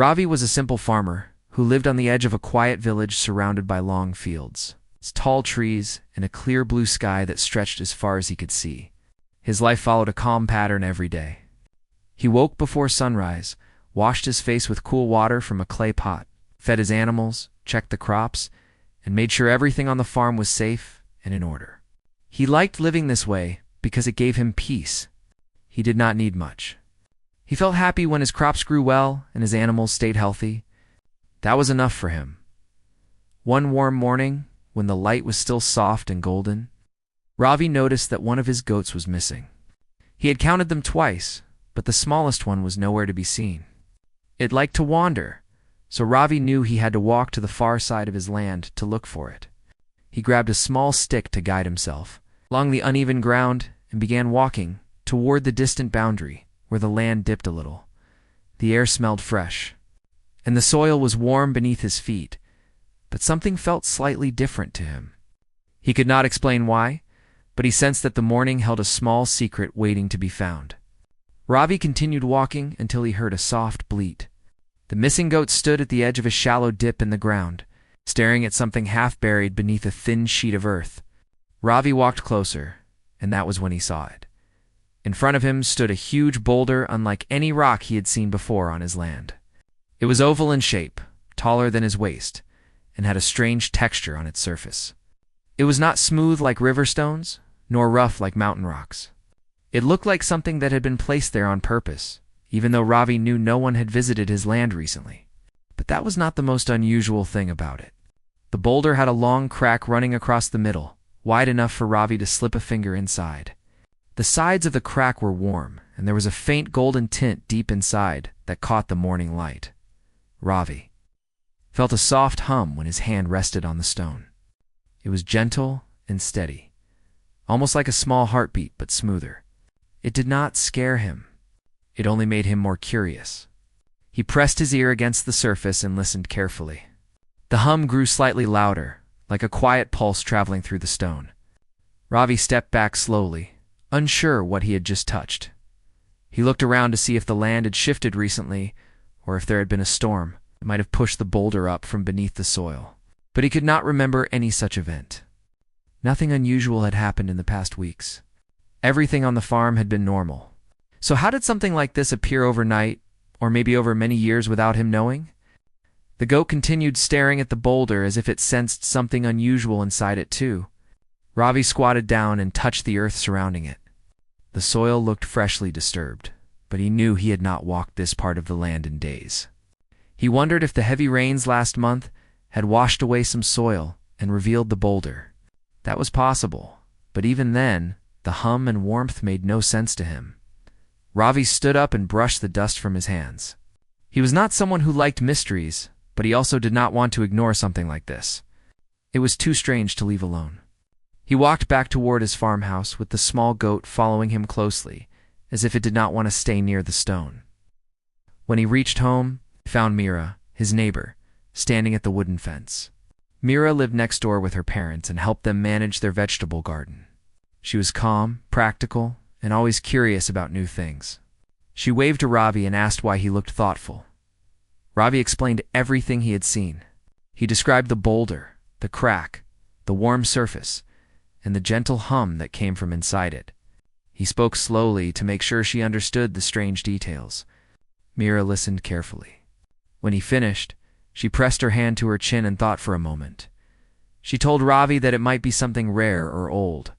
Ravi was a simple farmer who lived on the edge of a quiet village surrounded by long fields, tall trees, and a clear blue sky that stretched as far as he could see. His life followed a calm pattern every day. He woke before sunrise, washed his face with cool water from a clay pot, fed his animals, checked the crops, and made sure everything on the farm was safe and in order. He liked living this way because it gave him peace. He did not need much. He felt happy when his crops grew well and his animals stayed healthy. That was enough for him. One warm morning, when the light was still soft and golden, Ravi noticed that one of his goats was missing. He had counted them twice, but the smallest one was nowhere to be seen. It liked to wander, so Ravi knew he had to walk to the far side of his land to look for it. He grabbed a small stick to guide himself along the uneven ground and began walking toward the distant boundary where the land dipped a little. The air smelled fresh, and the soil was warm beneath his feet, but something felt slightly different to him. He could not explain why, but he sensed that the morning held a small secret waiting to be found. Ravi continued walking until he heard a soft bleat. The missing goat stood at the edge of a shallow dip in the ground, staring at something half buried beneath a thin sheet of earth. Ravi walked closer, and that was when he saw it. In front of him stood a huge boulder unlike any rock he had seen before on his land. It was oval in shape, taller than his waist, and had a strange texture on its surface. It was not smooth like river stones, nor rough like mountain rocks. It looked like something that had been placed there on purpose, even though Ravi knew no one had visited his land recently. But that was not the most unusual thing about it. The boulder had a long crack running across the middle, wide enough for Ravi to slip a finger inside. The sides of the crack were warm, and there was a faint golden tint deep inside that caught the morning light. Ravi felt a soft hum when his hand rested on the stone. It was gentle and steady, almost like a small heartbeat but smoother. It did not scare him. It only made him more curious. He pressed his ear against the surface and listened carefully. The hum grew slightly louder, like a quiet pulse traveling through the stone. Ravi stepped back slowly, unsure what he had just touched. He looked around to see if the land had shifted recently, or if there had been a storm that might have pushed the boulder up from beneath the soil. But he could not remember any such event. Nothing unusual had happened in the past weeks. Everything on the farm had been normal. So how did something like this appear overnight, or maybe over many years without him knowing? The goat continued staring at the boulder as if it sensed something unusual inside it too. Ravi squatted down and touched the earth surrounding it. The soil looked freshly disturbed, but he knew he had not walked this part of the land in days. He wondered if the heavy rains last month had washed away some soil and revealed the boulder. That was possible, but even then, the hum and warmth made no sense to him. Ravi stood up and brushed the dust from his hands. He was not someone who liked mysteries, but he also did not want to ignore something like this. It was too strange to leave alone. He walked back toward his farmhouse with the small goat following him closely, as if it did not want to stay near the stone. When he reached home, he found Mira, his neighbor, standing at the wooden fence. Mira lived next door with her parents and helped them manage their vegetable garden. She was calm, practical, and always curious about new things. She waved to Ravi and asked why he looked thoughtful. Ravi explained everything he had seen. He described the boulder, the crack, the warm surface, and the gentle hum that came from inside it. He spoke slowly to make sure she understood the strange details. Mira listened carefully. When he finished, she pressed her hand to her chin and thought for a moment. She told Ravi that it might be something rare or old.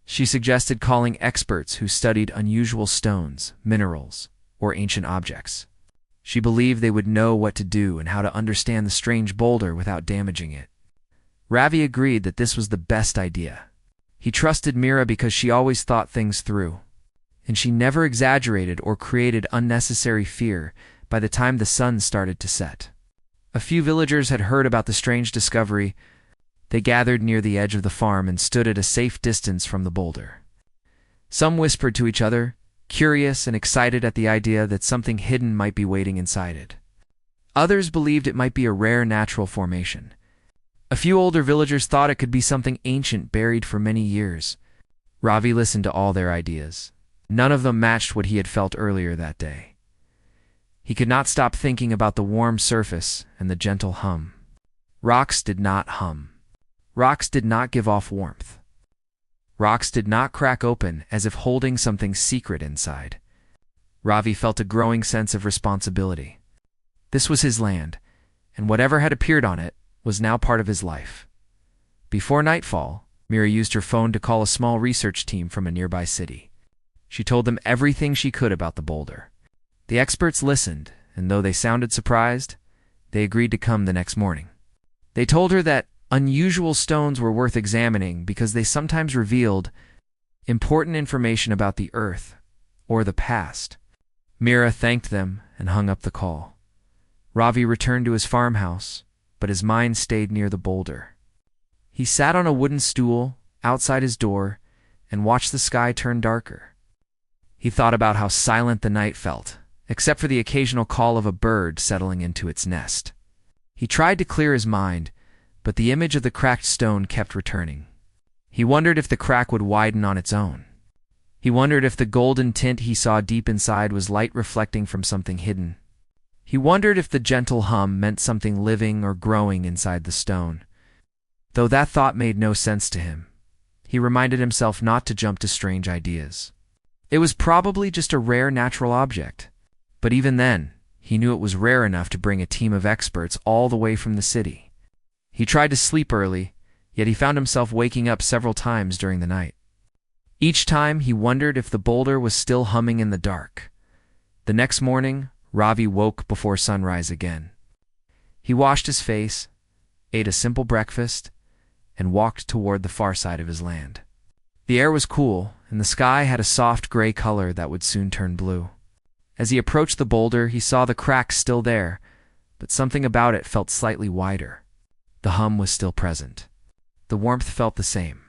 She suggested calling experts who studied unusual stones, minerals, or ancient objects. She believed they would know what to do and how to understand the strange boulder without damaging it. Ravi agreed that this was the best idea. He trusted Mira because she always thought things through, and she never exaggerated or created unnecessary fear by the time the sun started to set. A few villagers had heard about the strange discovery. They gathered near the edge of the farm and stood at a safe distance from the boulder. Some whispered to each other, curious and excited at the idea that something hidden might be waiting inside it. Others believed it might be a rare natural formation. A few older villagers thought it could be something ancient buried for many years. Ravi listened to all their ideas. None of them matched what he had felt earlier that day. He could not stop thinking about the warm surface and the gentle hum. Rocks did not hum. Rocks did not give off warmth. Rocks did not crack open as if holding something secret inside. Ravi felt a growing sense of responsibility. This was his land, and whatever had appeared on it was now part of his life. Before nightfall, Mira used her phone to call a small research team from a nearby city. She told them everything she could about the boulder. The experts listened, and though they sounded surprised, they agreed to come the next morning. They told her that unusual stones were worth examining because they sometimes revealed important information about the Earth or the past. Mira thanked them and hung up the call. Ravi returned to his farmhouse, but his mind stayed near the boulder. He sat on a wooden stool outside his door and watched the sky turn darker. He thought about how silent the night felt, except for the occasional call of a bird settling into its nest. He tried to clear his mind, but the image of the cracked stone kept returning. He wondered if the crack would widen on its own. He wondered if the golden tint he saw deep inside was light reflecting from something hidden. He wondered if the gentle hum meant something living or growing inside the stone. Though that thought made no sense to him, he reminded himself not to jump to strange ideas. It was probably just a rare natural object, but even then, he knew it was rare enough to bring a team of experts all the way from the city. He tried to sleep early, yet he found himself waking up several times during the night. Each time he wondered if the boulder was still humming in the dark. The next morning, Ravi woke before sunrise again. He washed his face, ate a simple breakfast, and walked toward the far side of his land. The air was cool, and the sky had a soft gray color that would soon turn blue. As he approached the boulder, he saw the crack still there, but something about it felt slightly wider. The hum was still present. The warmth felt the same.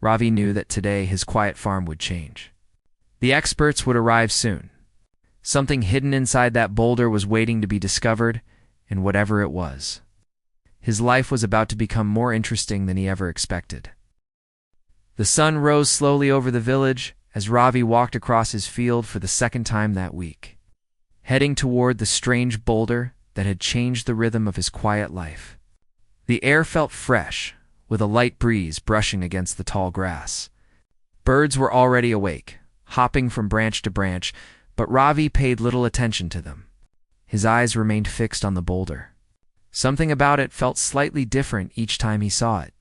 Ravi knew that today his quiet farm would change. The experts would arrive soon. Something hidden inside that boulder was waiting to be discovered, and whatever it was, his life was about to become more interesting than he ever expected. The sun rose slowly over the village as Ravi walked across his field for the second time that week, heading toward the strange boulder that had changed the rhythm of his quiet life. The air felt fresh, with a light breeze brushing against the tall grass. Birds were already awake, hopping from branch to branch, but Ravi paid little attention to them. His eyes remained fixed on the boulder. Something about it felt slightly different each time he saw it,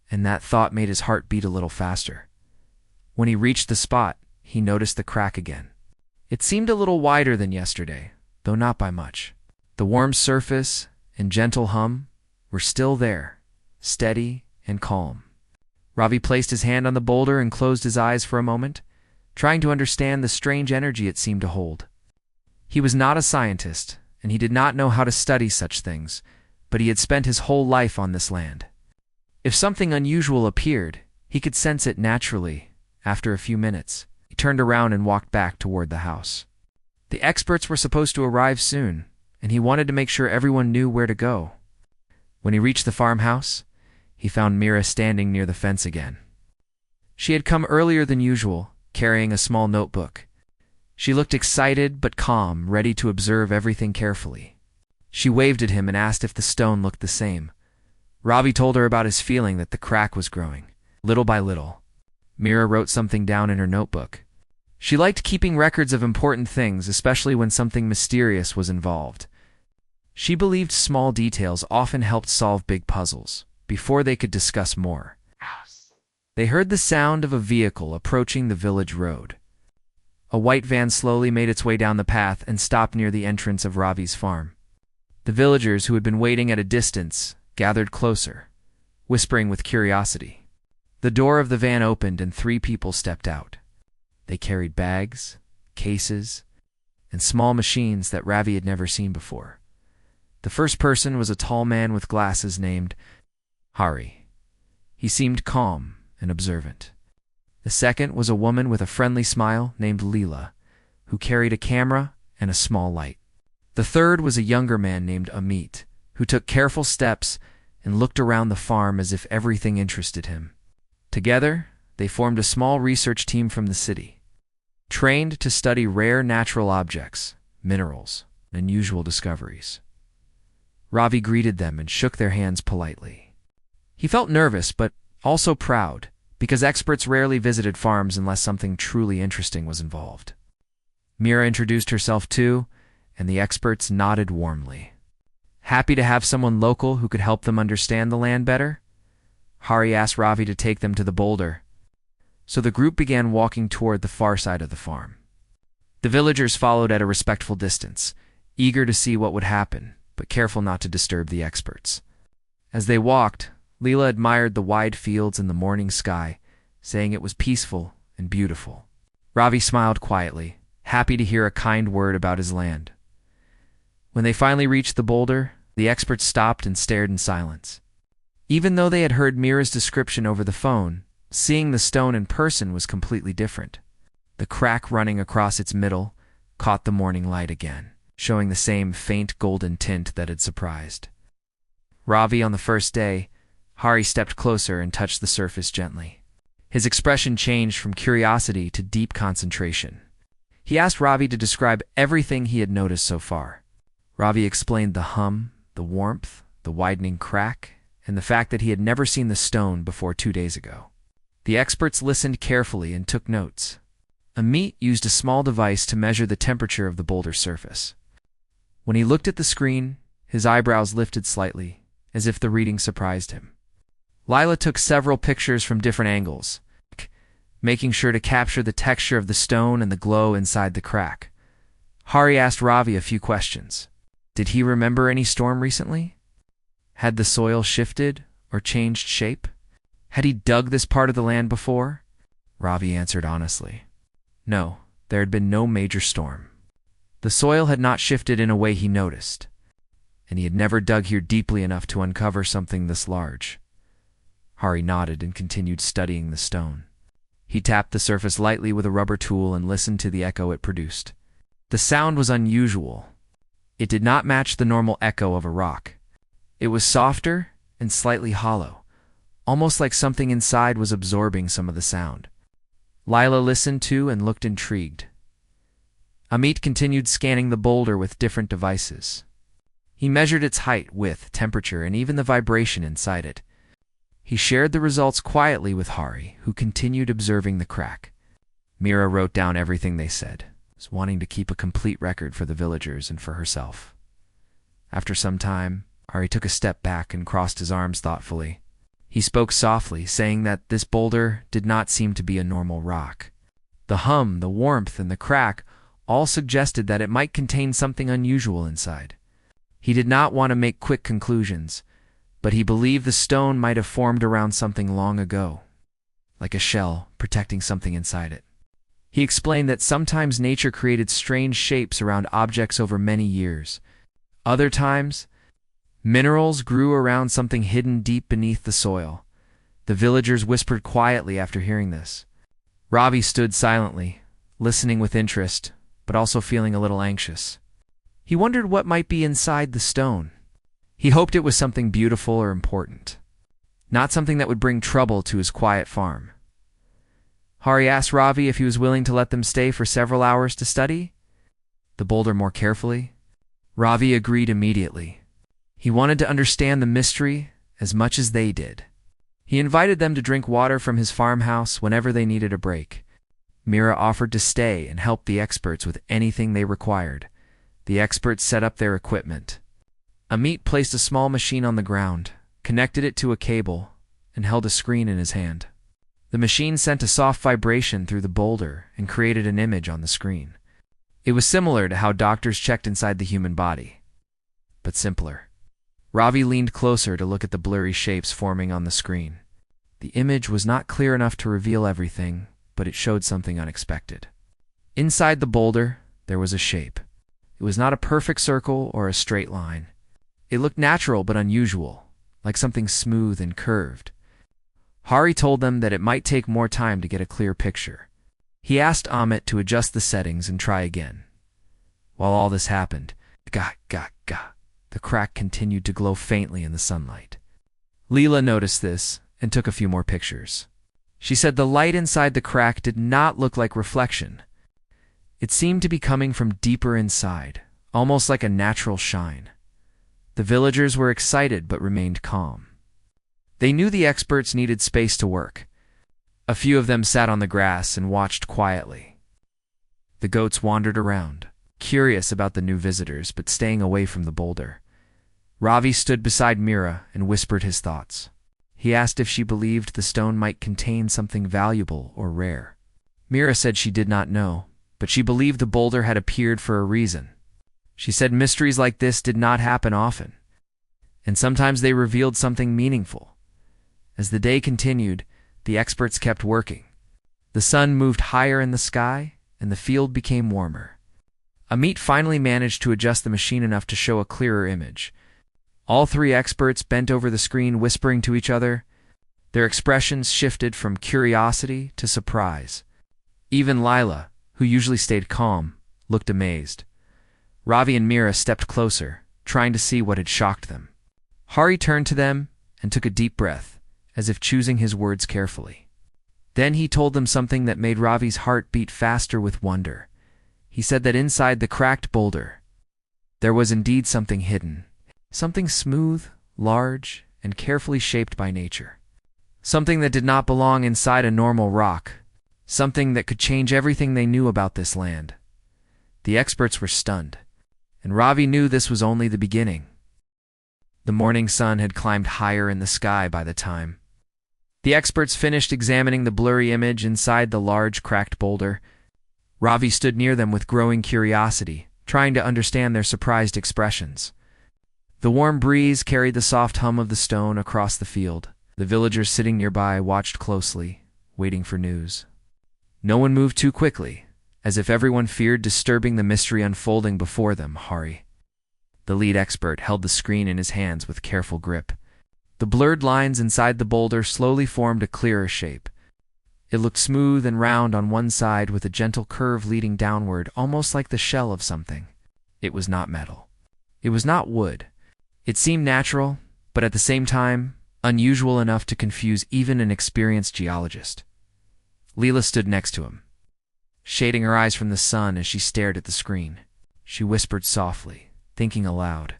and that thought made his heart beat a little faster. When he reached the spot, he noticed the crack again. It seemed a little wider than yesterday, though not by much. The warm surface and gentle hum were still there, steady and calm. Ravi placed his hand on the boulder and closed his eyes for a moment, trying to understand the strange energy it seemed to hold. He was not a scientist, and he did not know how to study such things, but he had spent his whole life on this land. If something unusual appeared, he could sense it naturally. After a few minutes, he turned around and walked back toward the house. The experts were supposed to arrive soon, and he wanted to make sure everyone knew where to go. When he reached the farmhouse, he found Mira standing near the fence again. She had come earlier than usual, carrying a small notebook. She looked excited but calm, ready to observe everything carefully. She waved at him and asked if the stone looked the same. Ravi told her about his feeling that the crack was growing, little by little. Mira wrote something down in her notebook. She liked keeping records of important things, especially when something mysterious was involved. She believed small details often helped solve big puzzles, before they could discuss more. They heard the sound of a vehicle approaching the village road. A white van slowly made its way down the path and stopped near the entrance of Ravi's farm. The villagers, who had been waiting at a distance, gathered closer, whispering with curiosity. The door of the van opened and 3 people stepped out. They carried bags, cases, and small machines that Ravi had never seen before. The first person was a tall man with glasses named Hari. He seemed calm and observant. The second was a woman with a friendly smile named Leela, who carried a camera and a small light. The third was a younger man named Amit, who took careful steps and looked around the farm as if everything interested him. Together, they formed a small research team from the city. Trained to study rare natural objects, minerals, and unusual discoveries. Ravi greeted them and shook their hands politely. He felt nervous, but also proud, because experts rarely visited farms unless something truly interesting was involved. Mira introduced herself too, and the experts nodded warmly. Happy to have someone local who could help them understand the land better, Hari asked Ravi to take them to the boulder. So the group began walking toward the far side of the farm. The villagers followed at a respectful distance, eager to see what would happen, but careful not to disturb the experts. As they walked, Leela admired the wide fields and the morning sky, saying it was peaceful and beautiful. Ravi smiled quietly, happy to hear a kind word about his land. When they finally reached the boulder, the experts stopped and stared in silence. Even though they had heard Mira's description over the phone, seeing the stone in person was completely different. The crack running across its middle caught the morning light again, showing the same faint golden tint that had surprised Ravi on the first day. Hari stepped closer and touched the surface gently. His expression changed from curiosity to deep concentration. He asked Ravi to describe everything he had noticed so far. Ravi explained the hum, the warmth, the widening crack, and the fact that he had never seen the stone before 2 days ago. The experts listened carefully and took notes. Amit used a small device to measure the temperature of the boulder's surface. When he looked at the screen, his eyebrows lifted slightly, as if the reading surprised him. Lila took several pictures from different angles, making sure to capture the texture of the stone and the glow inside the crack. Hari asked Ravi a few questions. Did he remember any storm recently? Had the soil shifted or changed shape? Had he dug this part of the land before? Ravi answered honestly. No, there had been no major storm. The soil had not shifted in a way he noticed, and he had never dug here deeply enough to uncover something this large. Hari nodded and continued studying the stone. He tapped the surface lightly with a rubber tool and listened to the echo it produced. The sound was unusual. It did not match the normal echo of a rock. It was softer and slightly hollow, almost like something inside was absorbing some of the sound. Lila listened too and looked intrigued. Amit continued scanning the boulder with different devices. He measured its height, width, temperature, and even the vibration inside it. He shared the results quietly with Hari, who continued observing the crack. Mira wrote down everything they said, wanting to keep a complete record for the villagers and for herself. After some time, Hari took a step back and crossed his arms thoughtfully. He spoke softly, saying that this boulder did not seem to be a normal rock. The hum, the warmth, and the crack all suggested that it might contain something unusual inside. He did not want to make quick conclusions, but he believed the stone might have formed around something long ago, like a shell protecting something inside it. He explained that sometimes nature created strange shapes around objects over many years. Other times, minerals grew around something hidden deep beneath the soil. The villagers whispered quietly after hearing this. Ravi stood silently, listening with interest, but also feeling a little anxious. He wondered what might be inside the stone. He hoped it was something beautiful or important, not something that would bring trouble to his quiet farm. Hari asked Ravi if he was willing to let them stay for several hours to study the boulder more carefully. Ravi agreed immediately. He wanted to understand the mystery as much as they did. He invited them to drink water from his farmhouse whenever they needed a break. Mira offered to stay and help the experts with anything they required. The experts set up their equipment. Amit placed a small machine on the ground, connected it to a cable, and held a screen in his hand. The machine sent a soft vibration through the boulder and created an image on the screen. It was similar to how doctors checked inside the human body, but simpler. Ravi leaned closer to look at the blurry shapes forming on the screen. The image was not clear enough to reveal everything, but it showed something unexpected. Inside the boulder, there was a shape. It was not a perfect circle or a straight line. It looked natural but unusual, like something smooth and curved. Hari told them that it might take more time to get a clear picture. He asked Amit to adjust the settings and try again. While all this happened, the crack continued to glow faintly in the sunlight. Leela noticed this and took a few more pictures. She said the light inside the crack did not look like reflection. It seemed to be coming from deeper inside, almost like a natural shine. The villagers were excited but remained calm. They knew the experts needed space to work. A few of them sat on the grass and watched quietly. The goats wandered around, curious about the new visitors but staying away from the boulder. Ravi stood beside Mira and whispered his thoughts. He asked if she believed the stone might contain something valuable or rare. Mira said she did not know, but she believed the boulder had appeared for a reason. She said mysteries like this did not happen often, and sometimes they revealed something meaningful. As the day continued, the experts kept working. The sun moved higher in the sky, and the field became warmer. Amit finally managed to adjust the machine enough to show a clearer image. All three experts bent over the screen whispering to each other. Their expressions shifted from curiosity to surprise. Even Lila, who usually stayed calm, looked amazed. Ravi and Mira stepped closer, trying to see what had shocked them. Hari turned to them and took a deep breath, as if choosing his words carefully. Then he told them something that made Ravi's heart beat faster with wonder. He said that inside the cracked boulder, there was indeed something hidden. Something smooth, large, and carefully shaped by nature. Something that did not belong inside a normal rock. Something that could change everything they knew about this land. The experts were stunned, and Ravi knew this was only the beginning. The morning sun had climbed higher in the sky by the time the experts finished examining the blurry image inside the large cracked boulder. Ravi stood near them with growing curiosity, trying to understand their surprised expressions. The warm breeze carried the soft hum of the stone across the field. The villagers sitting nearby watched closely, waiting for news. No one moved too quickly, as if everyone feared disturbing the mystery unfolding before them. Hari, the lead expert, held the screen in his hands with careful grip. The blurred lines inside the boulder slowly formed a clearer shape. It looked smooth and round on one side with a gentle curve leading downward, almost like the shell of something. It was not metal. It was not wood. It seemed natural, but at the same time, unusual enough to confuse even an experienced geologist. Leela stood next to him, shading her eyes from the sun as she stared at the screen. She whispered softly, thinking aloud,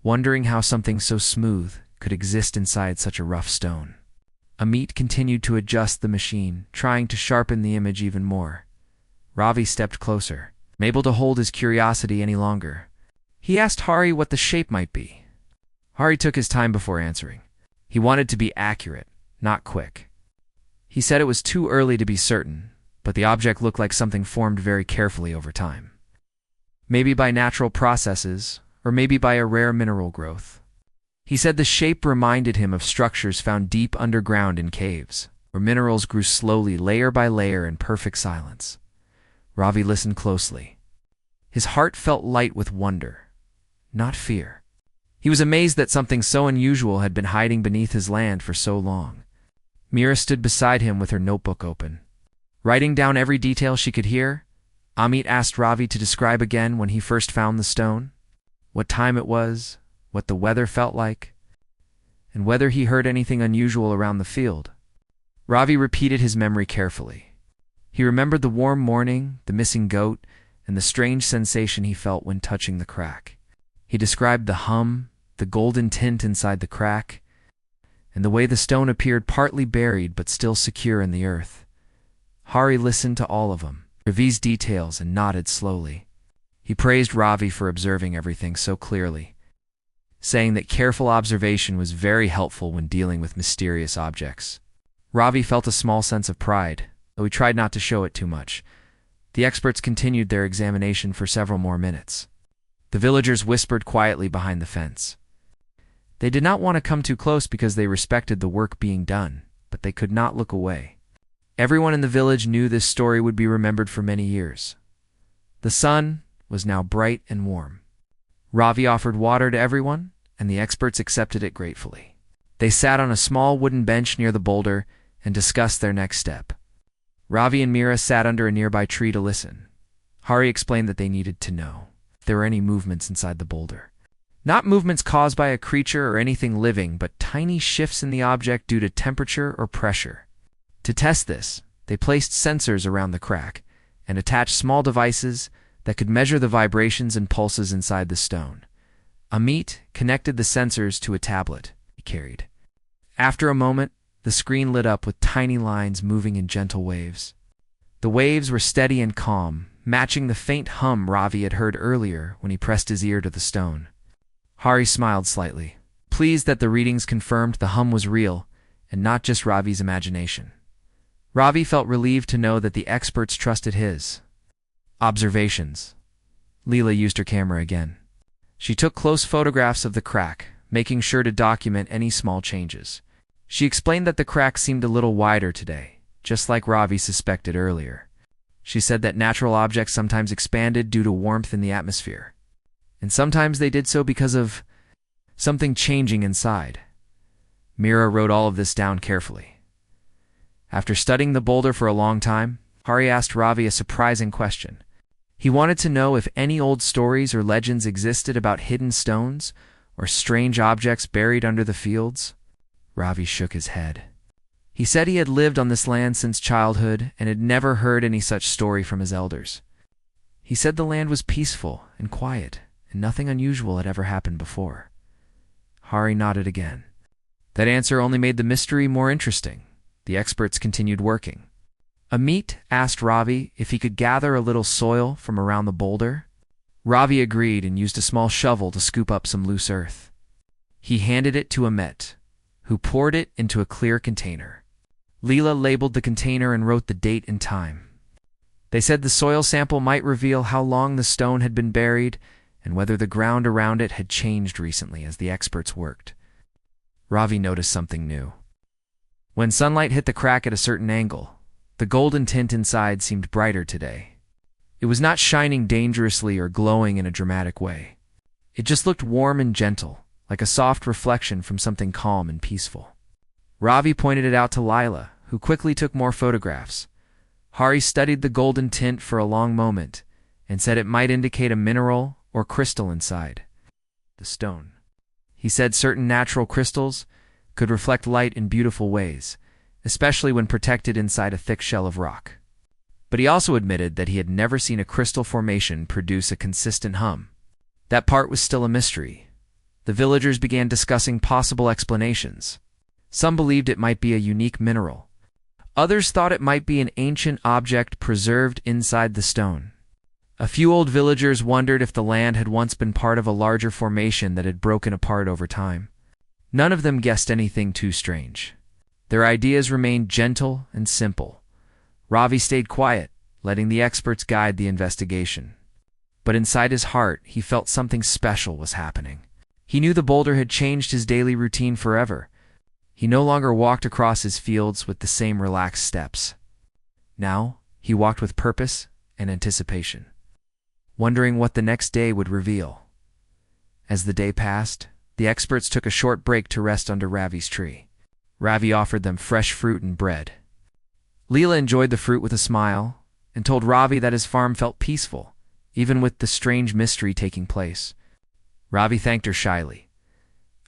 wondering how something so smooth could exist inside such a rough stone. Amit continued to adjust the machine, trying to sharpen the image even more. Ravi stepped closer, unable to hold his curiosity any longer. He asked Hari what the shape might be. Hari took his time before answering. He wanted to be accurate, not quick. He said it was too early to be certain, but the object looked like something formed very carefully over time. Maybe by natural processes, or maybe by a rare mineral growth. He said the shape reminded him of structures found deep underground in caves, where minerals grew slowly layer by layer in perfect silence. Ravi listened closely. His heart felt light with wonder, not fear. He was amazed that something so unusual had been hiding beneath his land for so long. Mira stood beside him with her notebook open. Writing down every detail she could hear, Amit asked Ravi to describe again when he first found the stone, what time it was, what the weather felt like, and whether he heard anything unusual around the field. Ravi repeated his memory carefully. He remembered the warm morning, the missing goat, and the strange sensation he felt when touching the crack. He described the hum, the golden tint inside the crack, and the way the stone appeared partly buried but still secure in the earth. Hari listened to all of them, revised details, and nodded slowly. He praised Ravi for observing everything so clearly, saying that careful observation was very helpful when dealing with mysterious objects. Ravi felt a small sense of pride, though he tried not to show it too much. The experts continued their examination for several more minutes. The villagers whispered quietly behind the fence. They did not want to come too close because they respected the work being done, but they could not look away. Everyone in the village knew this story would be remembered for many years. The sun was now bright and warm. Ravi offered water to everyone, and the experts accepted it gratefully. They sat on a small wooden bench near the boulder and discussed their next step. Ravi and Mira sat under a nearby tree to listen. Hari explained that they needed to know if there were any movements inside the boulder. Not movements caused by a creature or anything living, but tiny shifts in the object due to temperature or pressure. To test this, they placed sensors around the crack, and attached small devices that could measure the vibrations and pulses inside the stone. Amit connected the sensors to a tablet he carried. After a moment, the screen lit up with tiny lines moving in gentle waves. The waves were steady and calm, matching the faint hum Ravi had heard earlier when he pressed his ear to the stone. Hari smiled slightly, pleased that the readings confirmed the hum was real and not just Ravi's imagination. Ravi felt relieved to know that the experts trusted his observations. Leela used her camera again. She took close photographs of the crack, making sure to document any small changes. She explained that the crack seemed a little wider today, just like Ravi suspected earlier. She said that natural objects sometimes expanded due to warmth in the atmosphere, and sometimes they did so because of something changing inside. Mira wrote all of this down carefully. After studying the boulder for a long time, Hari asked Ravi a surprising question. He wanted to know if any old stories or legends existed about hidden stones or strange objects buried under the fields. Ravi shook his head. He said he had lived on this land since childhood and had never heard any such story from his elders. He said the land was peaceful and quiet, and nothing unusual had ever happened before. Hari nodded again. That answer only made the mystery more interesting. The experts continued working. Amit asked Ravi if he could gather a little soil from around the boulder. Ravi agreed and used a small shovel to scoop up some loose earth. He handed it to Amit, who poured it into a clear container. Leela labeled the container and wrote the date and time. They said the soil sample might reveal how long the stone had been buried and whether the ground around it had changed recently as the experts worked. Ravi noticed something new. When sunlight hit the crack at a certain angle, the golden tint inside seemed brighter today. It was not shining dangerously or glowing in a dramatic way. It just looked warm and gentle, like a soft reflection from something calm and peaceful. Ravi pointed it out to Lila, who quickly took more photographs. Hari studied the golden tint for a long moment and said it might indicate a mineral or crystal inside the stone. He said certain natural crystals could reflect light in beautiful ways, especially when protected inside a thick shell of rock. But he also admitted that he had never seen a crystal formation produce a consistent hum. That part was still a mystery. The villagers began discussing possible explanations. Some believed it might be a unique mineral. Others thought it might be an ancient object preserved inside the stone. A few old villagers wondered if the land had once been part of a larger formation that had broken apart over time. None of them guessed anything too strange. Their ideas remained gentle and simple. Ravi stayed quiet, letting the experts guide the investigation. But inside his heart, he felt something special was happening. He knew the boulder had changed his daily routine forever. He no longer walked across his fields with the same relaxed steps. Now, he walked with purpose and anticipation, wondering what the next day would reveal. As the day passed, the experts took a short break to rest under Ravi's tree. Ravi offered them fresh fruit and bread. Leela enjoyed the fruit with a smile and told Ravi that his farm felt peaceful, even with the strange mystery taking place. Ravi thanked her shyly.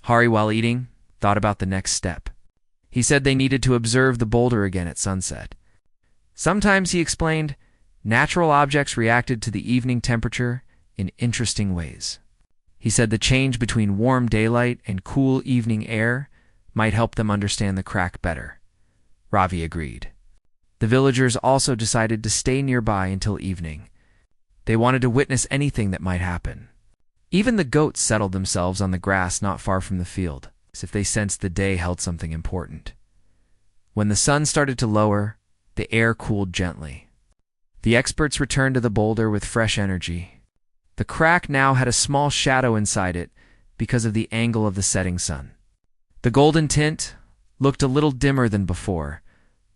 Hari, while eating, thought about the next step. He said they needed to observe the boulder again at sunset. Sometimes, he explained, natural objects reacted to the evening temperature in interesting ways. He said the change between warm daylight and cool evening air might help them understand the crack better. Ravi agreed. The villagers also decided to stay nearby until evening. They wanted to witness anything that might happen. Even the goats settled themselves on the grass not far from the field, as if they sensed the day held something important. When the sun started to lower, the air cooled gently. The experts returned to the boulder with fresh energy. The crack now had a small shadow inside it because of the angle of the setting sun. The golden tint looked a little dimmer than before,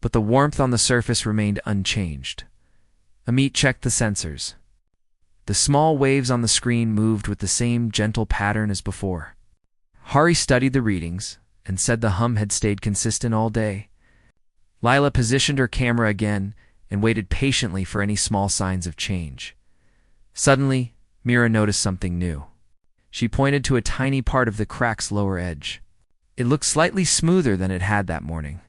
but the warmth on the surface remained unchanged. Amit checked the sensors. The small waves on the screen moved with the same gentle pattern as before. Hari studied the readings and said the hum had stayed consistent all day. Lila positioned her camera again and waited patiently for any small signs of change. Suddenly, Mira noticed something new. She pointed to a tiny part of the crack's lower edge. It looked slightly smoother than it had that morning,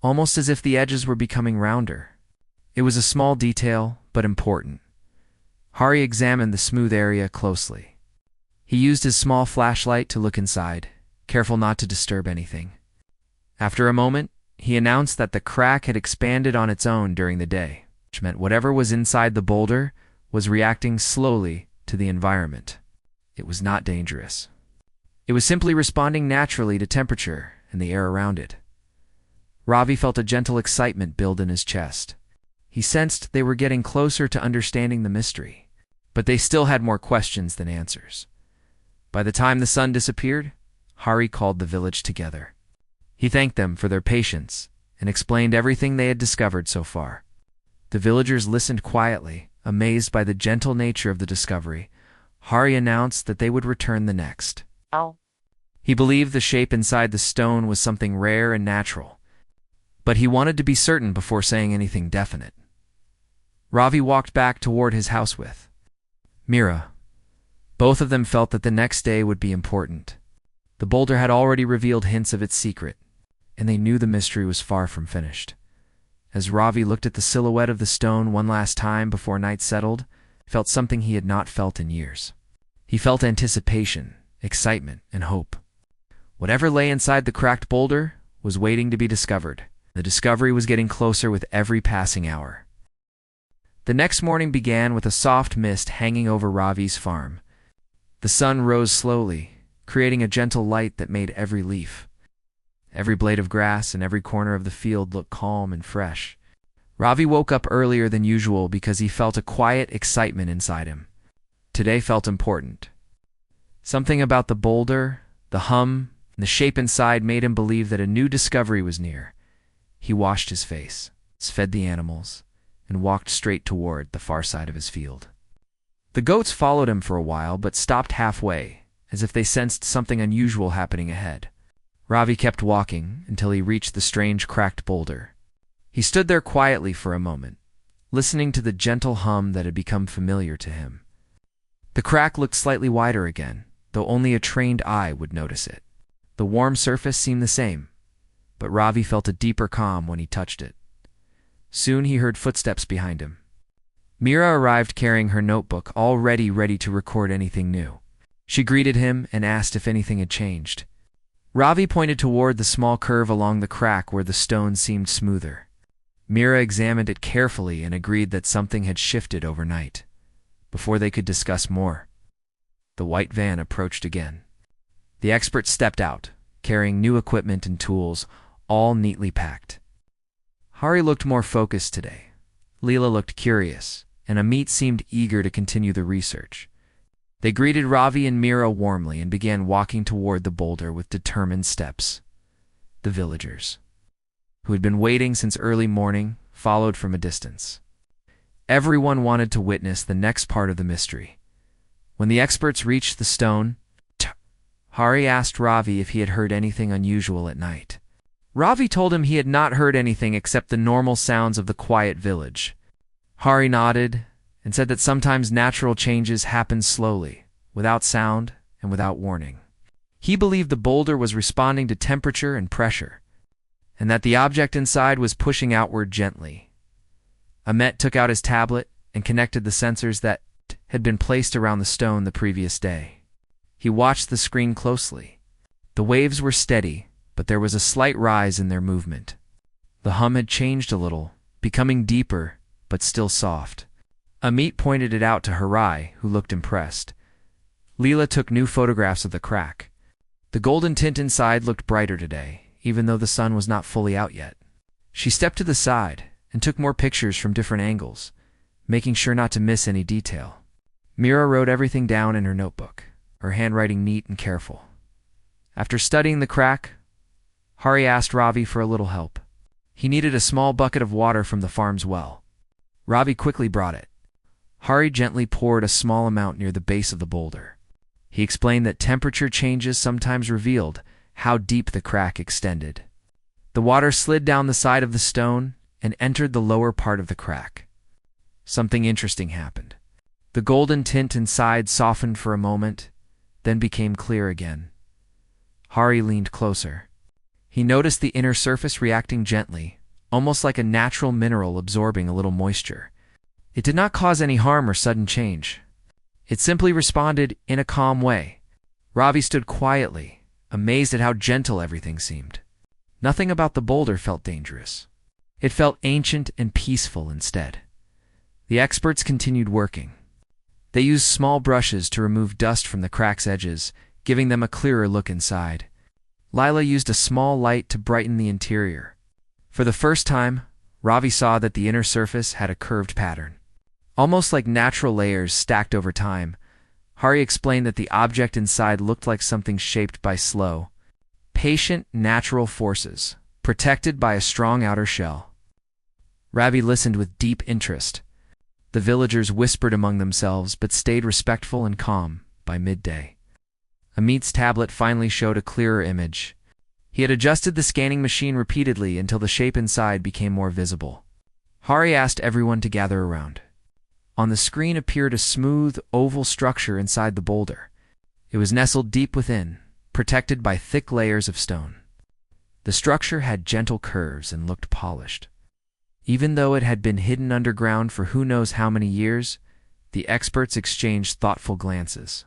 almost as if the edges were becoming rounder. It was a small detail, but important. Hari examined the smooth area closely. He used his small flashlight to look inside, careful not to disturb anything. After a moment, he announced that the crack had expanded on its own during the day, which meant whatever was inside the boulder was reacting slowly to the environment. It was not dangerous. It was simply responding naturally to temperature and the air around it. Ravi felt a gentle excitement build in his chest. He sensed they were getting closer to understanding the mystery, but they still had more questions than answers. By the time the sun disappeared, Hari called the village together. He thanked them for their patience and explained everything they had discovered so far. The villagers listened quietly, amazed by the gentle nature of the discovery. Hari announced that they would return the next. He believed the shape inside the stone was something rare and natural, but he wanted to be certain before saying anything definite. Ravi walked back toward his house with Mira. Both of them felt that the next day would be important. The boulder had already revealed hints of its secret, and they knew the mystery was far from finished. As Ravi looked at the silhouette of the stone one last time before night settled, he felt something he had not felt in years. He felt anticipation, excitement, and hope. Whatever lay inside the cracked boulder was waiting to be discovered. The discovery was getting closer with every passing hour. The next morning began with a soft mist hanging over Ravi's farm. The sun rose slowly, creating a gentle light that made every leaf, every blade of grass, and every corner of the field look calm and fresh. Ravi woke up earlier than usual because he felt a quiet excitement inside him. Today felt important. Something about the boulder, the hum, and the shape inside made him believe that a new discovery was near. He washed his face, fed the animals, and walked straight toward the far side of his field. The goats followed him for a while but stopped halfway, as if they sensed something unusual happening ahead. Ravi kept walking until he reached the strange cracked boulder. He stood there quietly for a moment, listening to the gentle hum that had become familiar to him. The crack looked slightly wider again, though only a trained eye would notice it. The warm surface seemed the same, but Ravi felt a deeper calm when he touched it. Soon he heard footsteps behind him. Mira arrived carrying her notebook, already ready to record anything new. She greeted him and asked if anything had changed. Ravi pointed toward the small curve along the crack where the stone seemed smoother. Mira examined it carefully and agreed that something had shifted overnight. Before they could discuss more, the white van approached again. The expert stepped out, carrying new equipment and tools, all neatly packed. Hari looked more focused today. Leela looked curious, and Amit seemed eager to continue the research. They greeted Ravi and Mira warmly and began walking toward the boulder with determined steps. The villagers, who had been waiting since early morning, followed from a distance. Everyone wanted to witness the next part of the mystery. When the experts reached the stone, Hari asked Ravi if he had heard anything unusual at night. Ravi told him he had not heard anything except the normal sounds of the quiet village. Hari nodded and said that sometimes natural changes happen slowly, without sound and without warning. He believed the boulder was responding to temperature and pressure, and that the object inside was pushing outward gently. Amit took out his tablet and connected the sensors that had been placed around the stone the previous day. He watched the screen closely. The waves were steady, but there was a slight rise in their movement. The hum had changed a little, becoming deeper, but still soft. Amit pointed it out to Hari, who looked impressed. Leela took new photographs of the crack. The golden tint inside looked brighter today, even though the sun was not fully out yet. She stepped to the side and took more pictures from different angles, making sure not to miss any detail. Mira wrote everything down in her notebook, her handwriting neat and careful. After studying the crack, Hari asked Ravi for a little help. He needed a small bucket of water from the farm's well. Ravi quickly brought it. Hari gently poured a small amount near the base of the boulder. He explained that temperature changes sometimes revealed how deep the crack extended. The water slid down the side of the stone and entered the lower part of the crack. Something interesting happened. The golden tint inside softened for a moment, then became clear again. Hari leaned closer. He noticed the inner surface reacting gently, almost like a natural mineral absorbing a little moisture. It did not cause any harm or sudden change. It simply responded in a calm way. Ravi stood quietly, amazed at how gentle everything seemed. Nothing about the boulder felt dangerous. It felt ancient and peaceful instead. The experts continued working. They used small brushes to remove dust from the crack's edges, giving them a clearer look inside. Lila used a small light to brighten the interior. For the first time, Ravi saw that the inner surface had a curved pattern, almost like natural layers stacked over time. Hari explained that the object inside looked like something shaped by slow, patient natural forces, protected by a strong outer shell. Ravi listened with deep interest. The villagers whispered among themselves but stayed respectful and calm by midday. Amit's tablet finally showed a clearer image. He had adjusted the scanning machine repeatedly until the shape inside became more visible. Hari asked everyone to gather around. On the screen appeared a smooth, oval structure inside the boulder. It was nestled deep within, protected by thick layers of stone. The structure had gentle curves and looked polished. Even though it had been hidden underground for who knows how many years, the experts exchanged thoughtful glances.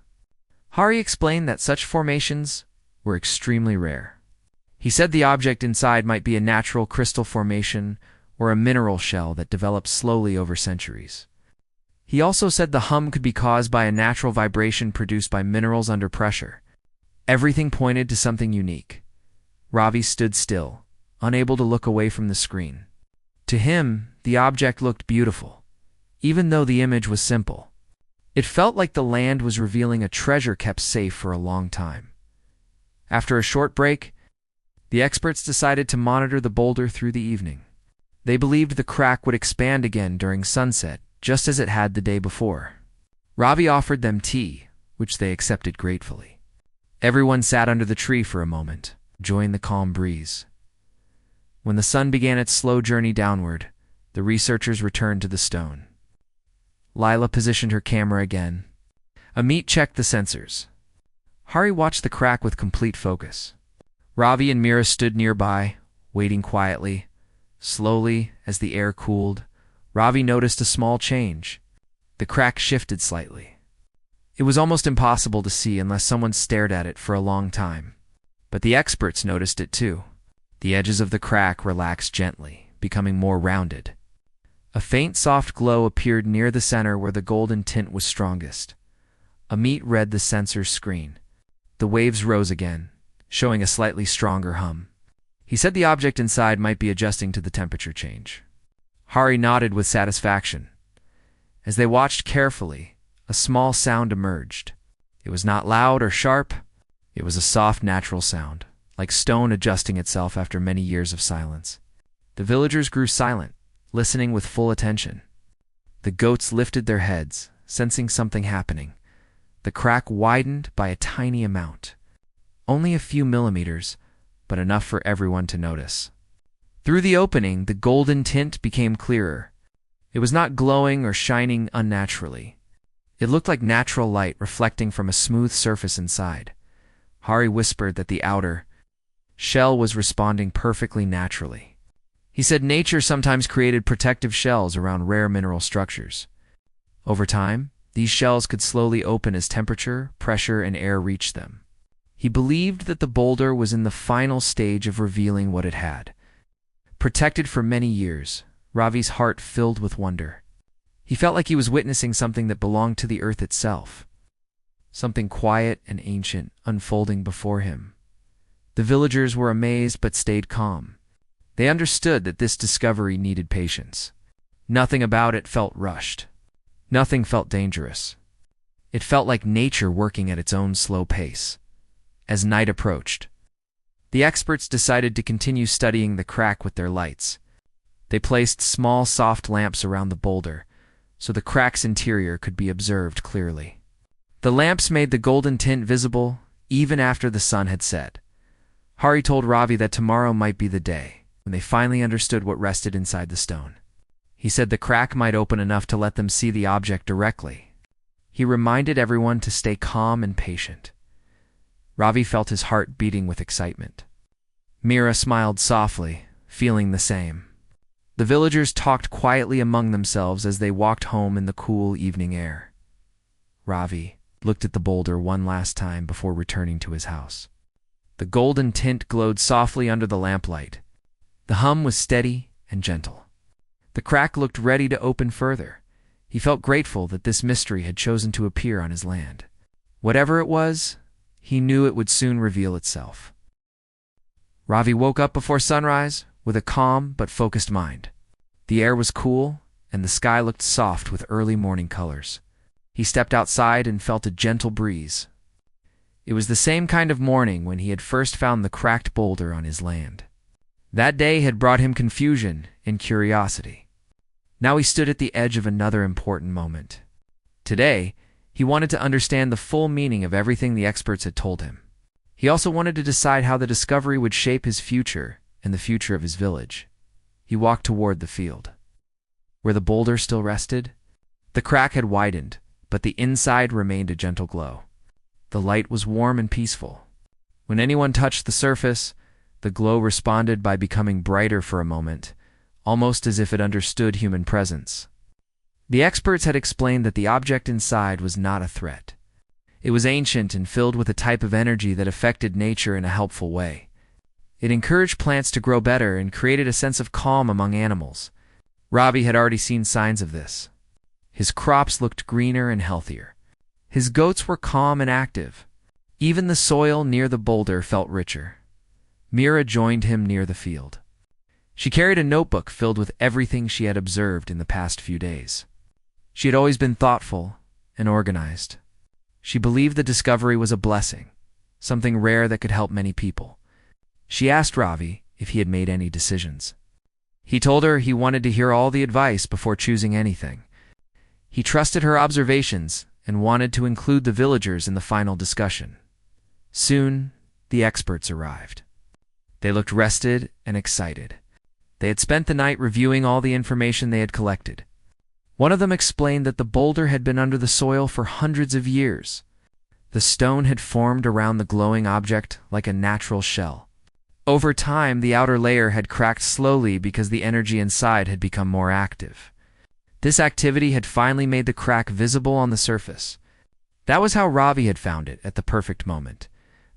Hari explained that such formations were extremely rare. He said the object inside might be a natural crystal formation or a mineral shell that developed slowly over centuries. He also said the hum could be caused by a natural vibration produced by minerals under pressure. Everything pointed to something unique. Ravi stood still, unable to look away from the screen. To him, the object looked beautiful, even though the image was simple. It felt like the land was revealing a treasure kept safe for a long time. After a short break, the experts decided to monitor the boulder through the evening. They believed the crack would expand again during sunset, just as it had the day before. Ravi offered them tea, which they accepted gratefully. Everyone sat under the tree for a moment, enjoying the calm breeze. When the sun began its slow journey downward, the researchers returned to the stone. Lila positioned her camera again. Amit checked the sensors. Hari watched the crack with complete focus. Ravi and Mira stood nearby, waiting quietly. Slowly, as the air cooled, Ravi noticed a small change. The crack shifted slightly. It was almost impossible to see unless someone stared at it for a long time. But the experts noticed it too. The edges of the crack relaxed gently, becoming more rounded. A faint soft glow appeared near the center where the golden tint was strongest. Amit read the sensor screen. The waves rose again, showing a slightly stronger hum. He said the object inside might be adjusting to the temperature change. Hari nodded with satisfaction. As they watched carefully, a small sound emerged. It was not loud or sharp. It was a soft, natural sound, like stone adjusting itself after many years of silence. The villagers grew silent, listening with full attention. The goats lifted their heads, sensing something happening. The crack widened by a tiny amount. Only a few millimeters, but enough for everyone to notice. Through the opening, the golden tint became clearer. It was not glowing or shining unnaturally. It looked like natural light reflecting from a smooth surface inside. Hari whispered that the outer shell was responding perfectly naturally. He said nature sometimes created protective shells around rare mineral structures. Over time, these shells could slowly open as temperature, pressure, and air reached them. He believed that the boulder was in the final stage of revealing what it had. Protected for many years, Ravi's heart filled with wonder. He felt like he was witnessing something that belonged to the earth itself. Something quiet and ancient unfolding before him. The villagers were amazed but stayed calm. They understood that this discovery needed patience. Nothing about it felt rushed. Nothing felt dangerous. It felt like nature working at its own slow pace. As night approached, the experts decided to continue studying the crack with their lights. They placed small, soft lamps around the boulder, so the crack's interior could be observed clearly. The lamps made the golden tint visible even after the sun had set. Hari told Ravi that tomorrow might be the day when they finally understood what rested inside the stone. He said the crack might open enough to let them see the object directly. He reminded everyone to stay calm and patient. Ravi felt his heart beating with excitement. Mira smiled softly, feeling the same. The villagers talked quietly among themselves as they walked home in the cool evening air. Ravi looked at the boulder one last time before returning to his house. The golden tint glowed softly under the lamplight. The hum was steady and gentle. The crack looked ready to open further. He felt grateful that this mystery had chosen to appear on his land. Whatever it was, he knew it would soon reveal itself. Ravi woke up before sunrise with a calm but focused mind. The air was cool, and the sky looked soft with early morning colors. He stepped outside and felt a gentle breeze. It was the same kind of morning when he had first found the cracked boulder on his land. That day had brought him confusion and curiosity. Now he stood at the edge of another important moment. Today, he wanted to understand the full meaning of everything the experts had told him. He also wanted to decide how the discovery would shape his future and the future of his village. He walked toward the field. Where the boulder still rested, the crack had widened, but the inside remained a gentle glow. The light was warm and peaceful. When anyone touched the surface, the glow responded by becoming brighter for a moment, almost as if it understood human presence. The experts had explained that the object inside was not a threat. It was ancient and filled with a type of energy that affected nature in a helpful way. It encouraged plants to grow better and created a sense of calm among animals. Ravi had already seen signs of this. His crops looked greener and healthier. His goats were calm and active. Even the soil near the boulder felt richer. Mira joined him near the field. She carried a notebook filled with everything she had observed in the past few days. She had always been thoughtful and organized. She believed the discovery was a blessing, something rare that could help many people. She asked Ravi if he had made any decisions. He told her he wanted to hear all the advice before choosing anything. He trusted her observations and wanted to include the villagers in the final discussion. Soon, the experts arrived. They looked rested and excited. They had spent the night reviewing all the information they had collected. One of them explained that the boulder had been under the soil for hundreds of years. The stone had formed around the glowing object like a natural shell. Over time, the outer layer had cracked slowly because the energy inside had become more active. This activity had finally made the crack visible on the surface. That was how Ravi had found it at the perfect moment.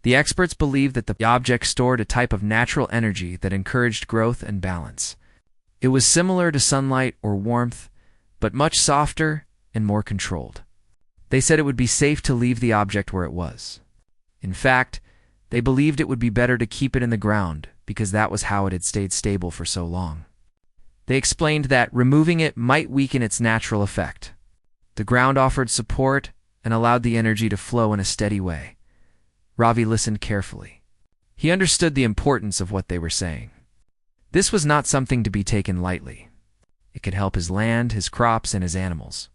The experts believed that the object stored a type of natural energy that encouraged growth and balance. It was similar to sunlight or warmth, but much softer and more controlled. They said it would be safe to leave the object where it was. In fact, they believed it would be better to keep it in the ground because that was how it had stayed stable for so long. They explained that removing it might weaken its natural effect. The ground offered support and allowed the energy to flow in a steady way. Ravi listened carefully. He understood the importance of what they were saying. This was not something to be taken lightly. It could help his land, his crops, and his animals.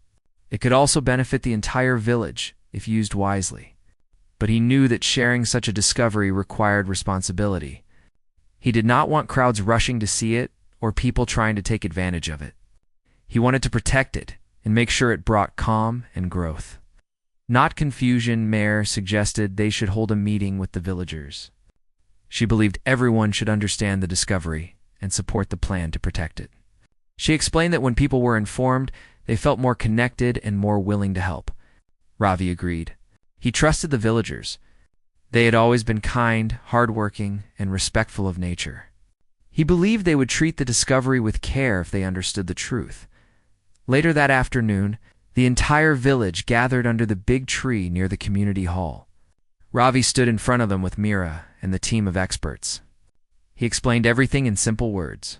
It could also benefit the entire village if used wisely. But he knew that sharing such a discovery required responsibility. He did not want crowds rushing to see it or people trying to take advantage of it. He wanted to protect it and make sure it brought calm and growth. Not confusion, Mare suggested they should hold a meeting with the villagers. She believed everyone should understand the discovery and support the plan to protect it. She explained that when people were informed, they felt more connected and more willing to help. Ravi agreed. He trusted the villagers. They had always been kind, hardworking, and respectful of nature. He believed they would treat the discovery with care if they understood the truth. Later that afternoon, the entire village gathered under the big tree near the community hall. Ravi stood in front of them with Mira and the team of experts. He explained everything in simple words.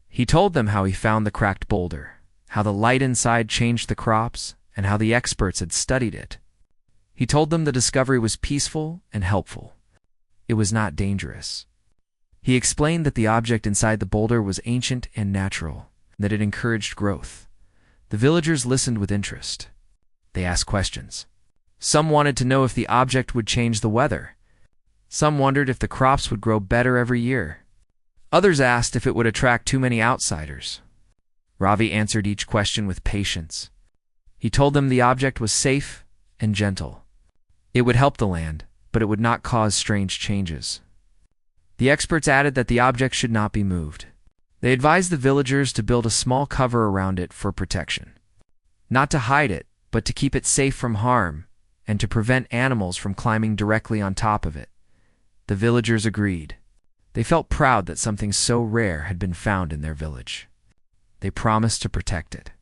He told them how he found the cracked boulder, how the light inside changed the crops, and how the experts had studied it. He told them the discovery was peaceful and helpful. It was not dangerous. He explained that the object inside the boulder was ancient and natural, and that it encouraged growth. The villagers listened with interest. They asked questions. Some wanted to know if the object would change the weather. Some wondered if the crops would grow better every year. Others asked if it would attract too many outsiders. Ravi answered each question with patience. He told them the object was safe and gentle. It would help the land, but it would not cause strange changes. The experts added that the object should not be moved. They advised the villagers to build a small cover around it for protection. Not to hide it, but to keep it safe from harm, and to prevent animals from climbing directly on top of it. The villagers agreed. They felt proud that something so rare had been found in their village. They promised to protect it.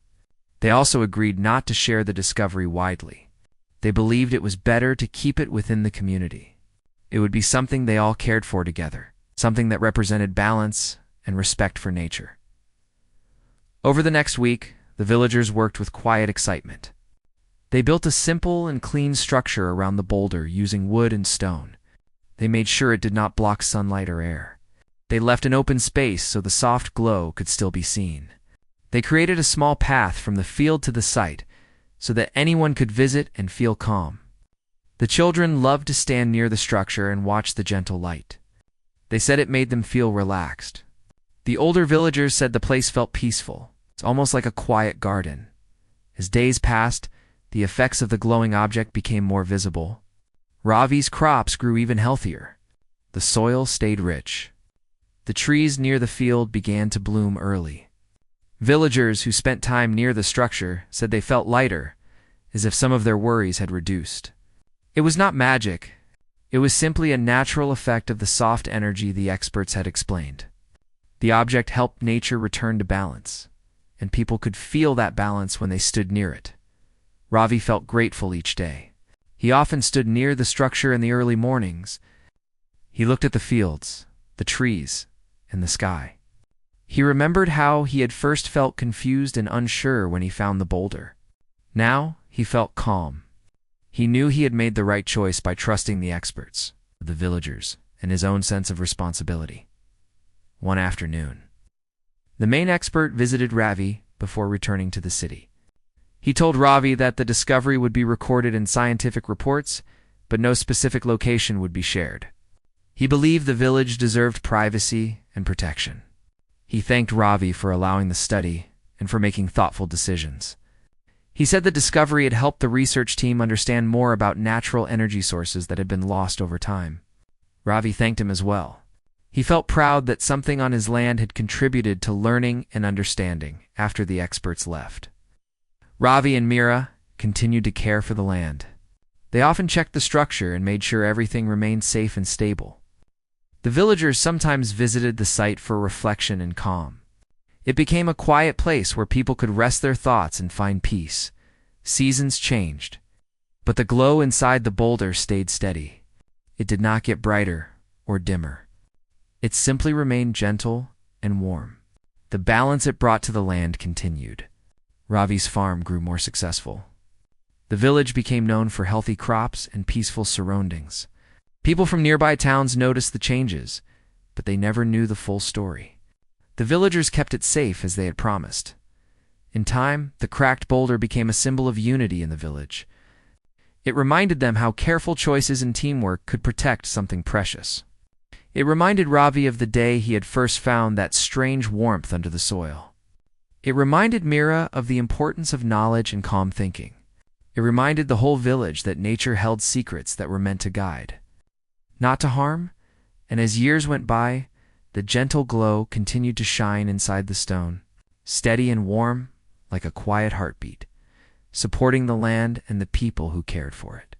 They also agreed not to share the discovery widely. They believed it was better to keep it within the community. It would be something they all cared for together, something that represented balance and respect for nature. Over the next week, the villagers worked with quiet excitement. They built a simple and clean structure around the boulder using wood and stone. They made sure it did not block sunlight or air. They left an open space so the soft glow could still be seen. They created a small path from the field to the site so that anyone could visit and feel calm. The children loved to stand near the structure and watch the gentle light. They said it made them feel relaxed. The older villagers said the place felt peaceful. It's almost like a quiet garden. As days passed, the effects of the glowing object became more visible. Ravi's crops grew even healthier. The soil stayed rich. The trees near the field began to bloom early. Villagers who spent time near the structure said they felt lighter, as if some of their worries had reduced. It was not magic. It was simply a natural effect of the soft energy the experts had explained. The object helped nature return to balance, and people could feel that balance when they stood near it. Ravi felt grateful each day. He often stood near the structure in the early mornings. He looked at the fields, the trees, and the sky. He remembered how he had first felt confused and unsure when he found the boulder. Now he felt calm. He knew he had made the right choice by trusting the experts, the villagers, and his own sense of responsibility. One afternoon, the main expert visited Ravi before returning to the city. He told Ravi that the discovery would be recorded in scientific reports, but no specific location would be shared. He believed the village deserved privacy and protection. He thanked Ravi for allowing the study and for making thoughtful decisions. He said the discovery had helped the research team understand more about natural energy sources that had been lost over time. Ravi thanked him as well. He felt proud that something on his land had contributed to learning and understanding after the experts left. Ravi and Mira continued to care for the land. They often checked the structure and made sure everything remained safe and stable. The villagers sometimes visited the site for reflection and calm. It became a quiet place where people could rest their thoughts and find peace. Seasons changed, but the glow inside the boulder stayed steady. It did not get brighter or dimmer. It simply remained gentle and warm. The balance it brought to the land continued. Ravi's farm grew more successful. The village became known for healthy crops and peaceful surroundings. People from nearby towns noticed the changes, but they never knew the full story. The villagers kept it safe as they had promised. In time, the cracked boulder became a symbol of unity in the village. It reminded them how careful choices and teamwork could protect something precious. It reminded Ravi of the day he had first found that strange warmth under the soil. It reminded Mira of the importance of knowledge and calm thinking. It reminded the whole village that nature held secrets that were meant to guide, not to harm, and as years went by, the gentle glow continued to shine inside the stone, steady and warm like a quiet heartbeat, supporting the land and the people who cared for it.